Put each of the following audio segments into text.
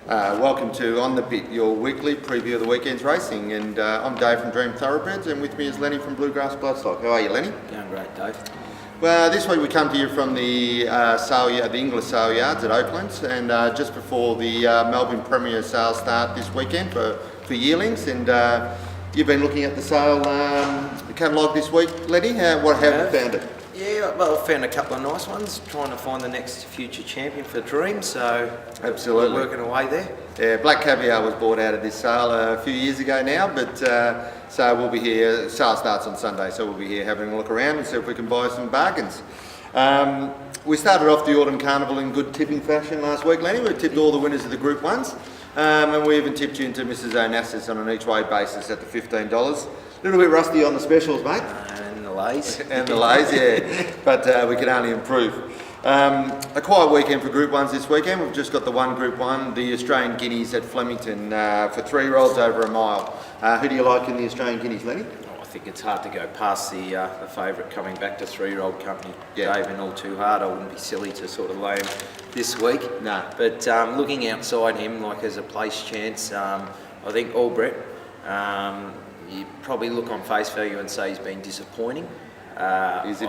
Welcome to On The Bit, your weekly preview of the weekend's racing, and I'm Dave from Dream Thoroughbreds, and with me is Lenny from Bluegrass Bloodstock. How are you, Lenny? Going great, Dave. Well, this week we come to you from the the English sale yards at Oaklands, and just before the Melbourne Premier sale start this weekend for yearlings, and you've been looking at the sale catalogue this week, Lenny. What have you found it? Yeah, well, I found a couple of nice ones, trying to find the next future champion for Dream, so absolutely we're working away there. Yeah, Black Caviar was bought out of this sale a few years ago now, but so we'll be here. Sale starts on Sunday, so we'll be here having a look around and see if we can buy some bargains. We started off the Autumn Carnival in good tipping fashion last week, Lenny. We tipped all the winners of the Group 1s, and we even tipped you into Mrs Onassis on an each-way basis at the $15. A little bit rusty on the specials, mate. And the lays. And the lays, yeah. But we can only improve. A quiet weekend for Group 1s this weekend. We've just got the one Group 1, the Australian Guineas at Flemington for 3-year-olds over a mile. Who do you like in the Australian Guineas, Lenny? I think it's hard to go past the favourite coming back to 3-year-old company, Yeah. Dave, and All Too Hard. I wouldn't be silly to sort of lay him this week. No. But looking outside him, like as a place chance, I think Albrecht, you probably look on face value and say he's been disappointing. He's in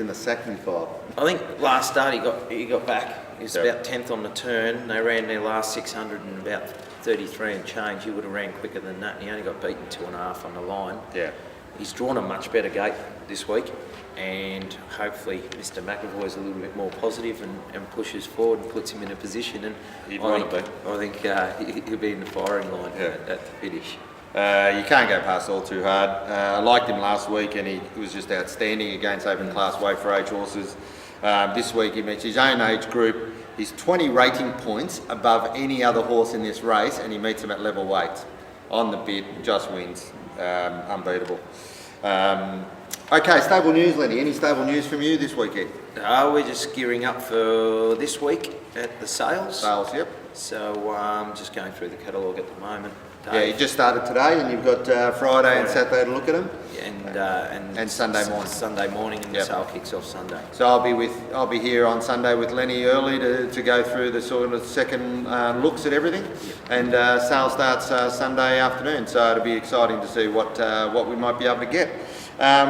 the sacking file. I think last start he got back. He was about 10th on the turn. They ran their last 600 in about 33 and change. He would have ran quicker than that, and he only got beaten 2.5 on the line. Yeah. He's drawn a much better gate this week, and hopefully Mr McAvoy is a little bit more positive and pushes forward and puts him in a position. And I think he'll be in the firing line at the finish. You can't go past All Too Hard. I liked him last week, and he was just outstanding against open class weight for age horses. This week he meets his own age group. He's 20 rating points above any other horse in this race, and he meets them at level weight. On the bit, just wins. Unbeatable. Okay, stable news, Lenny. Any stable news from you this weekend? We're just gearing up for this week at the sales. Sales, yep. So I'm just going through the catalogue at the moment. Dave. Yeah, you just started today, and you've got Friday and Saturday to look at them. And Sunday morning. Sunday morning, and the sale kicks off Sunday. So I'll be here on Sunday with Lenny early to go through the sort of second looks at everything, and sale starts Sunday afternoon. So it'll be exciting to see what we might be able to get.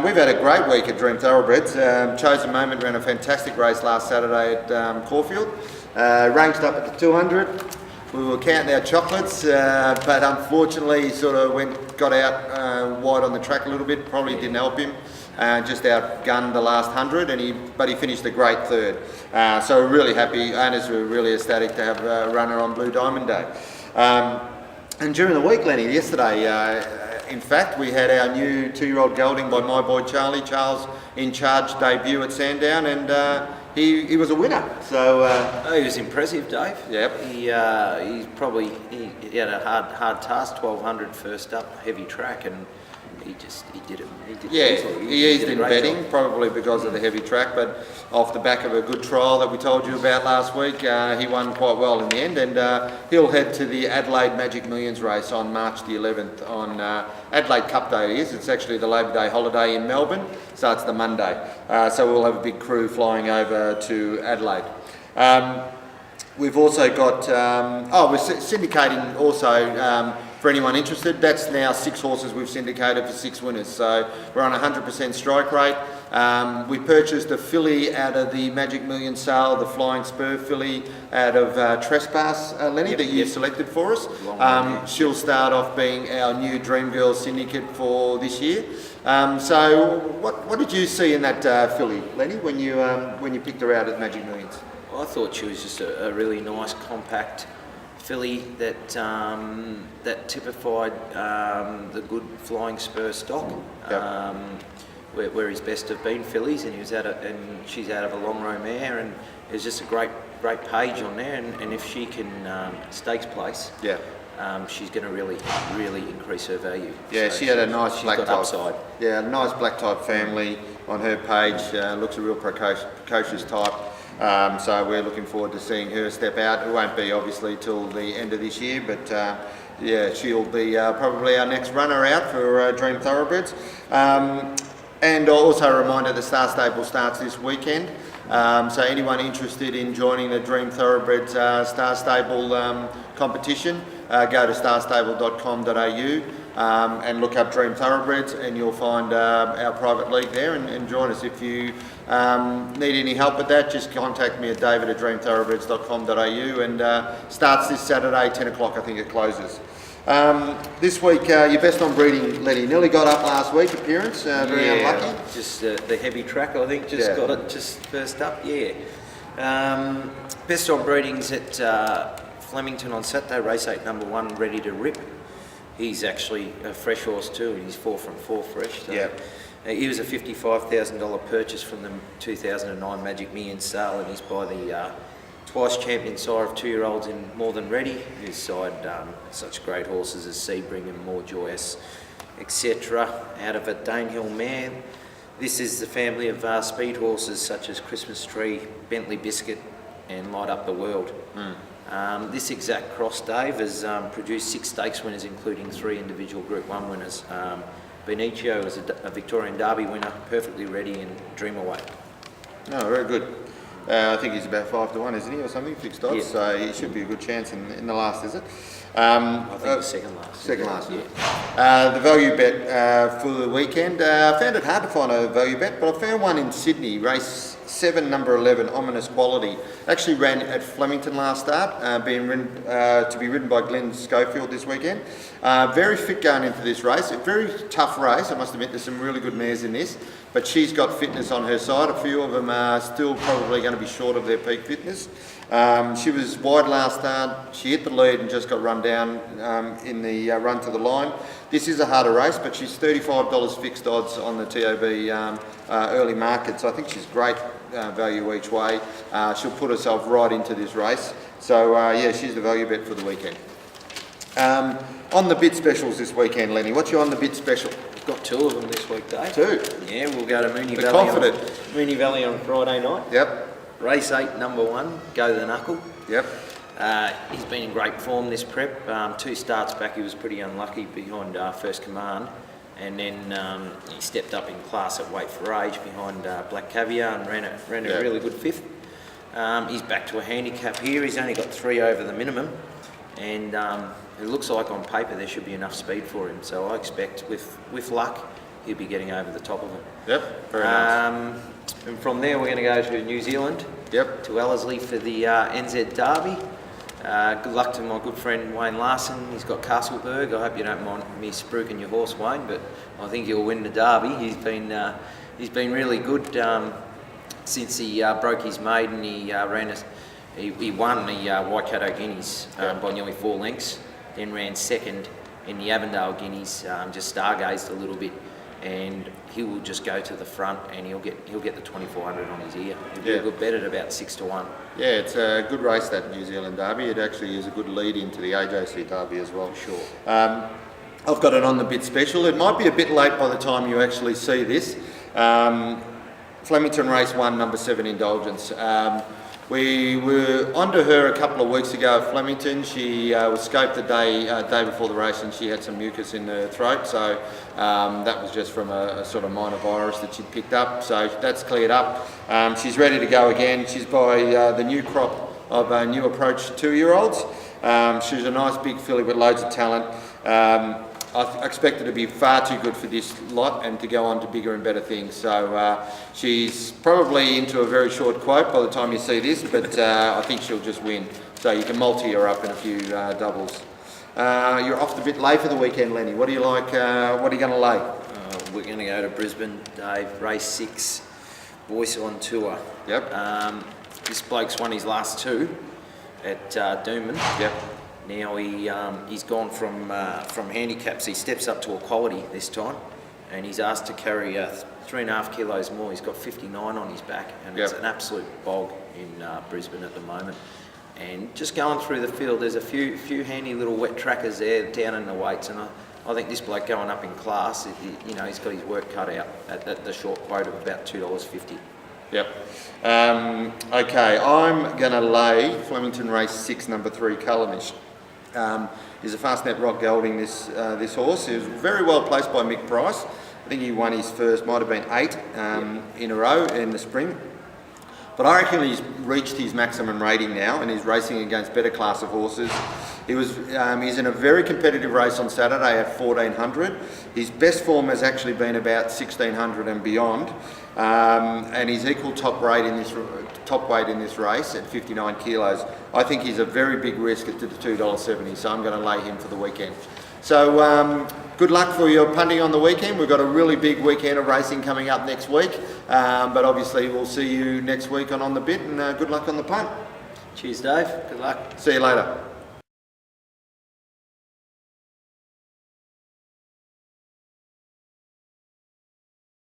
We've had a great week at Dream Thoroughbreds. Chosen Moment ran a fantastic race last Saturday at Caulfield. Ranged up at the 200. We were counting our chocolates, but unfortunately he sort of got out wide on the track a little bit. Probably didn't help him. Just outgunned the last 100, but he finished a great third. So we're really happy. Owners were really ecstatic to have a runner on Blue Diamond Day. And during the week, Lenny, yesterday, in fact, we had our new 2-year-old gelding by my boy Charlie. Charles in Charge debut at Sandown, and he was a winner. So he was impressive, Dave. Yep. He had a hard task, 1200 first up, heavy track, and he did it. He eased in betting, probably because of the heavy track, but off the back of a good trial that we told you about last week, he won quite well in the end, and he'll head to the Adelaide Magic Millions race on March the 11th on Adelaide Cup Day. It is. It's actually the Labor Day holiday in Melbourne, so it's the Monday. So we'll have a big crew flying over to Adelaide. We've also got, we're syndicating also, for anyone interested, that's now 6 horses we've syndicated for 6 winners. So we're on 100% strike rate. We purchased a filly out of the Magic Million sale, the Flying Spur filly out of Trespass, Lenny, that you selected for us. She'll start off being our new Dream Girl syndicate for this year. So what did you see in that filly, Lenny, when you picked her out at Magic Millions? I thought she was just a really nice, compact filly that typified the good Flying Spur stock, where his best have been fillies, and she's out of a long row mare, and there's just a great page on there, and if she can stakes place, she's going to really increase her value. Yeah, so she had a nice black type. Upside. Yeah, a nice black type family on her page. Looks a real precocious type. So we're looking forward to seeing her step out. It won't be obviously till the end of this year, but she'll be probably our next runner out for Dream Thoroughbreds. And also a reminder, the Star Stable starts this weekend. So anyone interested in joining the Dream Thoroughbreds Star Stable competition, go to starstable.com.au and look up Dream Thoroughbreds, and you'll find our private league there, and join us. If you need any help with that, just contact me at david@dreamthoroughbreds.com.au, and starts this Saturday, 10 o'clock I think it closes. This week, your best on breeding, Lenny, nearly got up last week, appearance, very unlucky. Just the heavy track, I think, got it just first up, Best on breeding's at Flemington on Saturday, race 8, number 1, Ready to Rip. He's actually a fresh horse too, and he's 4 from 4 fresh. So he was a $55,000 purchase from the 2009 Magic Millions sale, and he's by the twice champion sire of 2-year-olds in More Than Ready, who's side such great horses as Sebring and More Joyous, etc. Out of a Danehill mare. This is the family of speed horses such as Christmas Tree, Bentley Biscuit and Light Up the World. This exact cross, Dave, has produced 6 stakes winners, including 3 individual Group 1 winners. Benicio is a Victorian Derby winner, Perfectly Ready and Dream Away. Oh, very good. I think he's about 5 to 1, isn't he, or something, fixed odds? So he should be a good chance in the last, is it? I think the second last. Second last, the value bet for the weekend. I found it hard to find a value bet, but I found one in Sydney, race 7, number 11, Ominous Quality. Actually ran at Flemington last start, being ridden, to be ridden by Glenn Schofield this weekend. Very fit going into this race. A very tough race, I must admit. There's some really good mares in this, but she's got fitness on her side. A few of them are still probably going to be short of their peak fitness. She was wide last start. She hit the lead and just got run down in the run to the line. This is a harder race, but she's $35 fixed odds on the TOB early market, so I think she's great value each way. She'll put herself right into this race. So she's the value bet for the weekend. On the bid specials this weekend, Lenny, what's your on the bid special? We've got 2 of them this week, Dave. 2? Yeah, we'll go to Mooney The Valley. confident. Mooney Valley on Friday night. Yep. Race 8, number 1, Go the Knuckle. Yep. He's been in great form this prep. 2 starts back he was pretty unlucky behind First Command, and then he stepped up in class at Wait for Age behind Black Caviar and ran a really good 5th. He's back to a handicap here. He's only got 3 over the minimum, and it looks like on paper there should be enough speed for him, so I expect with luck he'll be getting over the top of it. Yep, very nice. And from there we're going to go to New Zealand, to Ellerslie for the NZ Derby. Good luck to my good friend Wayne Larson. He's got Castleberg. I hope you don't mind me spruiking your horse, Wayne, but I think he'll win the Derby. He's been really good since he broke his maiden. He won the Waikato Guineas by nearly 4 lengths. Then ran second in the Avondale Guineas. Just stargazed a little bit, and he will just go to the front, and he'll get the 2,400 on his ear. He'll be a good bet at about 6 to 1. Yeah, it's a good race, that New Zealand Derby. It actually is a good lead into the AJC Derby as well. Sure. I've got it on the bid special. It might be a bit late by the time you actually see this. Flemington Race 1, number 7, Indulgence. We were onto her a couple of weeks ago at Flemington. She was scoped the day before the race, and she had some mucus in her throat, so that was just from a sort of minor virus that she'd picked up, so that's cleared up. She's ready to go again. She's by the new crop of new approach 2-year-olds. She's a nice big filly with loads of talent. I expect her to be far too good for this lot and to go on to bigger and better things. So she's probably into a very short quote by the time you see this, but I think she'll just win. So you can multi her up in a few doubles. You're off the bit lay for the weekend, Lenny. What do you like? What are you going to lay? We're going to go to Brisbane, Dave. Race 6, Voice on Tour. Yep. This bloke's won his last 2 at Doomben. Yep. Now he's gone from handicaps. He steps up to equality this time, and he's asked to carry 3.5 kilos more. He's got 59 on his back, and it's an absolute bog in Brisbane at the moment. And just going through the field, there's a few handy little wet trackers there down in the weights, and I think this bloke going up in class, he's got his work cut out at the short quote of about $2.50. Yep. Okay, I'm going to lay Flemington Race 6, number 3, Cullenish. He's a fast net rock gelding, this horse. He was very well placed by Mick Price. I think he won his first, might have been 8 in a row in the spring. But I reckon he's reached his maximum rating now and he's racing against better class of horses. He's in a very competitive race on Saturday at 1400. His best form has actually been about 1600 and beyond. And he's equal top weight in this race at 59 kilos. I think he's a very big risk at the $2.70, so I'm going to lay him for the weekend. So good luck for your punting on the weekend. We've got a really big weekend of racing coming up next week, but obviously we'll see you next week on the Bit, and good luck on the punt. Cheers, Dave. Good luck. See you later.